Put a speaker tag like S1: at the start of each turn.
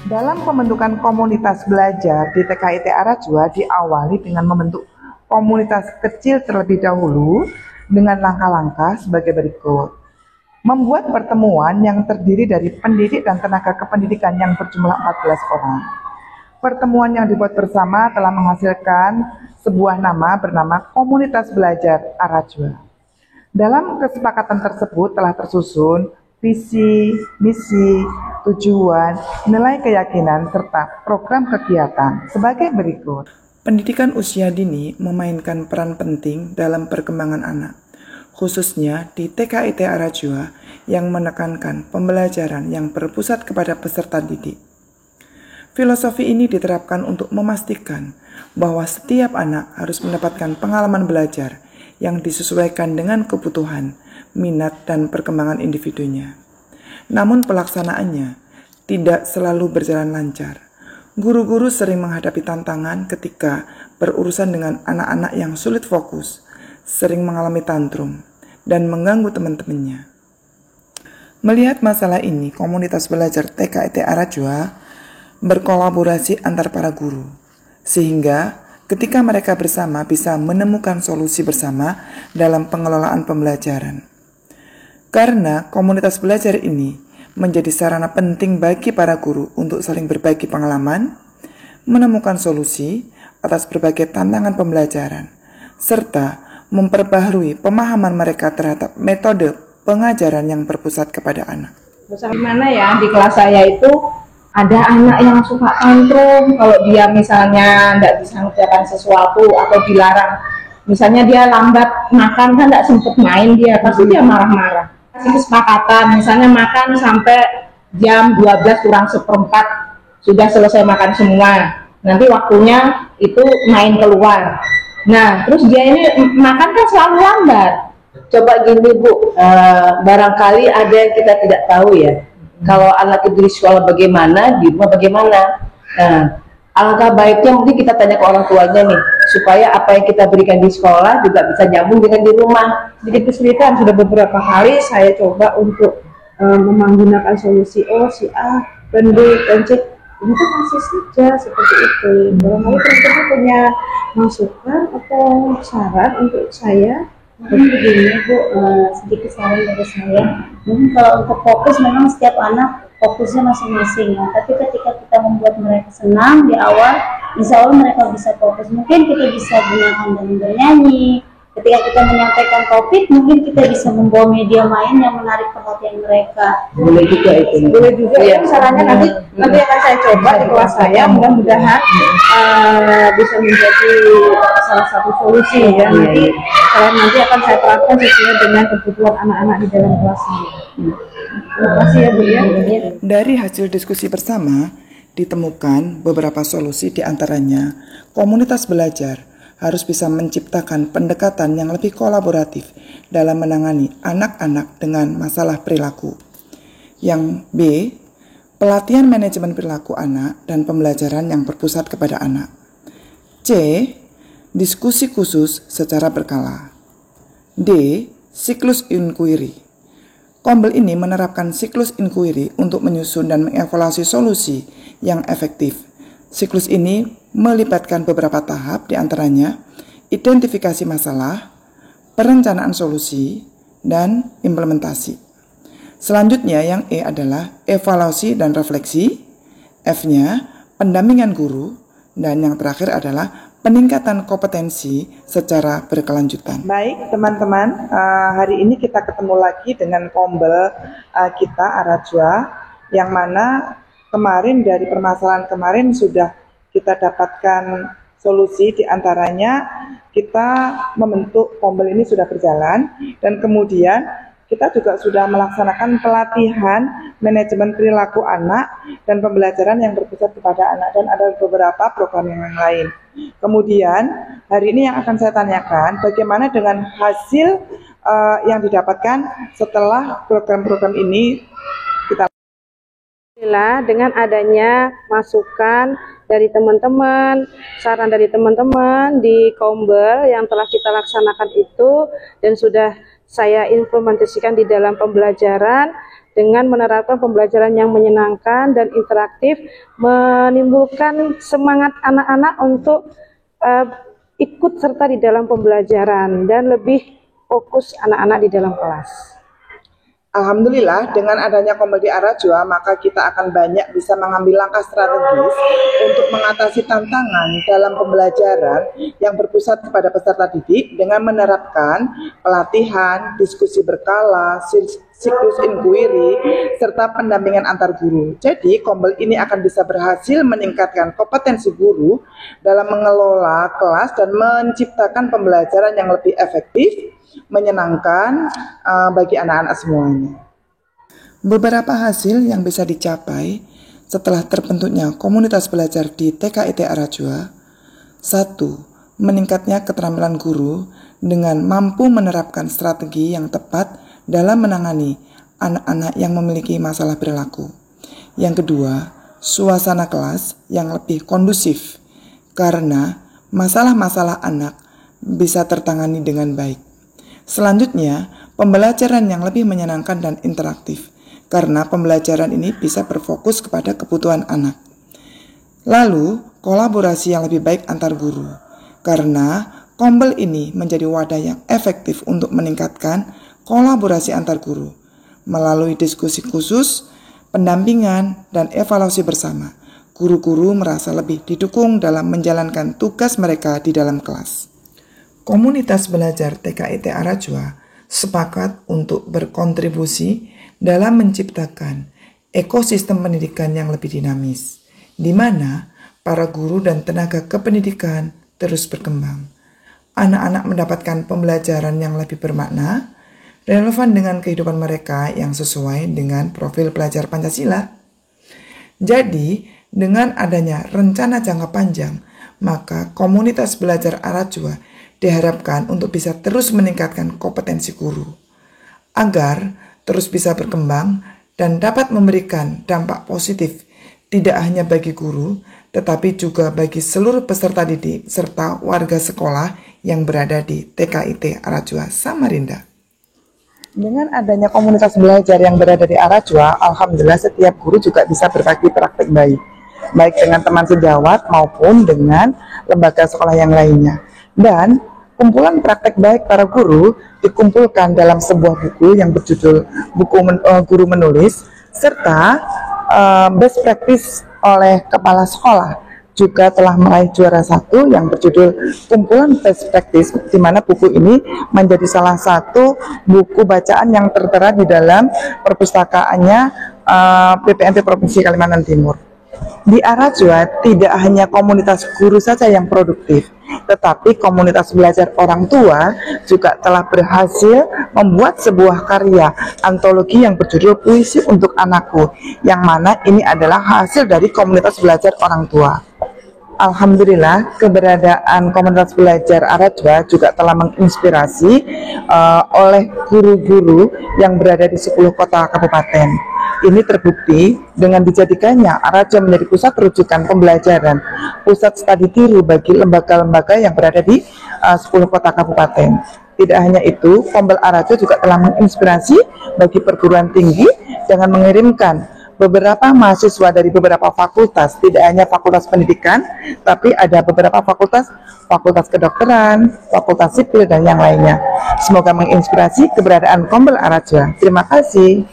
S1: Dalam pembentukan komunitas belajar di TKIT Arajua diawali dengan membentuk komunitas kecil terlebih dahulu dengan langkah-langkah sebagai berikut. Membuat pertemuan yang terdiri dari pendidik dan tenaga kependidikan yang berjumlah 14 orang. Pertemuan yang dibuat bersama telah menghasilkan sebuah nama bernama Komunitas Belajar Arajua. Dalam kesepakatan tersebut telah tersusun visi, misi, tujuan, nilai keyakinan, serta program kegiatan sebagai berikut.
S2: Pendidikan usia dini memainkan peran penting dalam perkembangan anak, khususnya di TKIT Arajua yang menekankan pembelajaran yang berpusat kepada peserta didik. Filosofi ini diterapkan untuk memastikan bahwa setiap anak harus mendapatkan pengalaman belajar yang disesuaikan dengan kebutuhan, minat, dan perkembangan individunya. Namun pelaksanaannya tidak selalu berjalan lancar. Guru-guru sering menghadapi tantangan ketika berurusan dengan anak-anak yang sulit fokus, sering mengalami tantrum, dan mengganggu teman-temannya. Melihat masalah ini, komunitas belajar TKIT Arajua berkolaborasi antar para guru, sehingga ketika mereka bersama bisa menemukan solusi bersama dalam pengelolaan pembelajaran. Karena komunitas belajar ini menjadi sarana penting bagi para guru untuk saling berbagi pengalaman, menemukan solusi atas berbagai tantangan pembelajaran, serta memperbaharui pemahaman mereka terhadap metode pengajaran yang berpusat kepada anak.
S3: Bagaimana ya, di kelas saya itu ada anak yang suka tantrum kalau dia misalnya tidak bisa mengerjakan sesuatu atau dilarang. Misalnya dia lambat makan, kan tidak sempat main, dia pasti dia marah-marah. Kasih kesepakatan, misalnya makan sampai jam 12 kurang seperempat sudah selesai makan semua. Nanti waktunya itu main keluar. Nah, terus dia ini makan kan selalu lambat.
S4: Coba gini Bu, barangkali ada yang kita tidak tahu ya. Kalau anak itu di sekolah bagaimana, di rumah bagaimana. Nah, alangkah baiknya mungkin kita tanya ke orang tuanya nih, supaya apa yang kita berikan di sekolah juga bisa nyambung dengan di rumah.
S3: Jadi kesulitan, sudah beberapa kali saya coba untuk menggunakan solusi si A, dan B, dan C. Itu masih saja seperti itu. Barangkali teman-teman punya masukan atau saran untuk saya.
S5: Mungkin begini Bu, sedikit saran dari saya. Mungkin kalau untuk fokus memang setiap anak fokusnya masing-masing ya. Tapi ketika kita membuat mereka senang di awal, insya Allah mereka bisa fokus. Mungkin kita bisa gunakan dengan bernyanyi. Ketika kita menyampaikan topik, mungkin kita bisa membawa media main yang menarik perhatian mereka.
S4: Boleh juga itu.
S3: Boleh juga ya, sarannya nanti akan saya coba di kelas saya, mudah-mudahan bisa menjadi salah satu solusi ya. Nanti akan saya terapkan sesuai dengan kebutuhan anak-anak di dalam kelas saya. Terima kasih ya Bu ya.
S2: Dari hasil diskusi bersama ditemukan beberapa solusi, di antaranya komunitas belajar harus bisa menciptakan pendekatan yang lebih kolaboratif dalam menangani anak-anak dengan masalah perilaku. Yang B, pelatihan manajemen perilaku anak dan pembelajaran yang berpusat kepada anak. C, diskusi khusus secara berkala. D, siklus inquiry. Kombel ini menerapkan siklus inquiry untuk menyusun dan mengevaluasi solusi yang efektif. Siklus ini melibatkan beberapa tahap, diantaranya identifikasi masalah, perencanaan solusi, dan implementasi. Selanjutnya yang E adalah evaluasi dan refleksi, F-nya pendampingan guru, dan yang terakhir adalah peningkatan kompetensi secara berkelanjutan.
S1: Baik teman-teman, hari ini kita ketemu lagi dengan kombel kita Arajua, yang mana kemarin dari permasalahan kemarin sudah kita dapatkan solusi, diantaranya kita membentuk kombel ini sudah berjalan, dan kemudian kita juga sudah melaksanakan pelatihan manajemen perilaku anak dan pembelajaran yang berpusat kepada anak, dan ada beberapa program yang lain. Kemudian hari ini yang akan saya tanyakan, bagaimana dengan hasil yang didapatkan setelah program-program ini kita.
S3: Dengan adanya masukan dari teman-teman, saran dari teman-teman di kombel yang telah kita laksanakan itu dan sudah saya implementasikan di dalam pembelajaran,
S6: dengan menerapkan pembelajaran yang menyenangkan dan interaktif, menimbulkan semangat anak-anak untuk ikut serta di dalam pembelajaran dan lebih fokus anak-anak di dalam kelas.
S1: Alhamdulillah, dengan adanya Kombel di Arajua, maka kita akan banyak bisa mengambil langkah strategis untuk mengatasi tantangan dalam pembelajaran yang berpusat kepada peserta didik dengan menerapkan pelatihan, diskusi berkala, siklus inquiry, serta pendampingan antar guru. Jadi, Kombel ini akan bisa berhasil meningkatkan kompetensi guru dalam mengelola kelas dan menciptakan pembelajaran yang lebih efektif, menyenangkan bagi anak-anak semuanya.
S2: Beberapa hasil yang bisa dicapai setelah terbentuknya komunitas belajar di TKIT Arajua. 1. Meningkatnya keterampilan guru dengan mampu menerapkan strategi yang tepat dalam menangani anak-anak yang memiliki masalah perilaku. Yang kedua, suasana kelas yang lebih kondusif karena masalah-masalah anak bisa tertangani dengan baik. Selanjutnya, pembelajaran yang lebih menyenangkan dan interaktif, karena pembelajaran ini bisa berfokus kepada kebutuhan anak. Lalu, kolaborasi yang lebih baik antar guru, karena Kombel ini menjadi wadah yang efektif untuk meningkatkan kolaborasi antar guru, melalui diskusi khusus, pendampingan, dan evaluasi bersama. Guru-guru merasa lebih didukung dalam menjalankan tugas mereka di dalam kelas. Komunitas belajar TKIT Arajua sepakat untuk berkontribusi dalam menciptakan ekosistem pendidikan yang lebih dinamis, di mana para guru dan tenaga kependidikan terus berkembang. Anak-anak mendapatkan pembelajaran yang lebih bermakna, relevan dengan kehidupan mereka yang sesuai dengan profil pelajar Pancasila. Jadi, dengan adanya rencana jangka panjang, maka komunitas belajar Arajua diharapkan untuk bisa terus meningkatkan kompetensi guru, agar terus bisa berkembang dan dapat memberikan dampak positif tidak hanya bagi guru, tetapi juga bagi seluruh peserta didik serta warga sekolah yang berada di TKIT Arajua Samarinda.
S1: Dengan adanya komunitas belajar yang berada di Arajua, alhamdulillah setiap guru juga bisa berbagi praktik baik dengan teman sejawat maupun dengan lembaga sekolah yang lainnya. Dan kumpulan praktek baik para guru dikumpulkan dalam sebuah buku yang berjudul Guru Menulis, serta best practice oleh kepala sekolah juga telah meraih juara 1 yang berjudul Kumpulan Best Practice, di mana buku ini menjadi salah satu buku bacaan yang tertera di dalam perpustakaannya PPNP Provinsi Kalimantan Timur. Di Arajua tidak hanya komunitas guru saja yang produktif, tetapi komunitas belajar orang tua juga telah berhasil membuat sebuah karya antologi yang berjudul Puisi untuk Anakku, yang mana ini adalah hasil dari komunitas belajar orang tua. Alhamdulillah, keberadaan komunitas belajar Arajua juga telah menginspirasi oleh guru-guru yang berada di 10 kota kabupaten. Ini terbukti dengan dijadikannya Arajua menjadi pusat rujukan pembelajaran, pusat studi tiru bagi lembaga-lembaga yang berada di 10 kota kabupaten. Tidak hanya itu, Kombel Arajua juga telah menginspirasi bagi perguruan tinggi dengan mengirimkan beberapa mahasiswa dari beberapa fakultas, tidak hanya fakultas pendidikan, tapi ada beberapa fakultas kedokteran, fakultas sipil, dan yang lainnya. Semoga menginspirasi keberadaan Kombel Arajua. Terima kasih.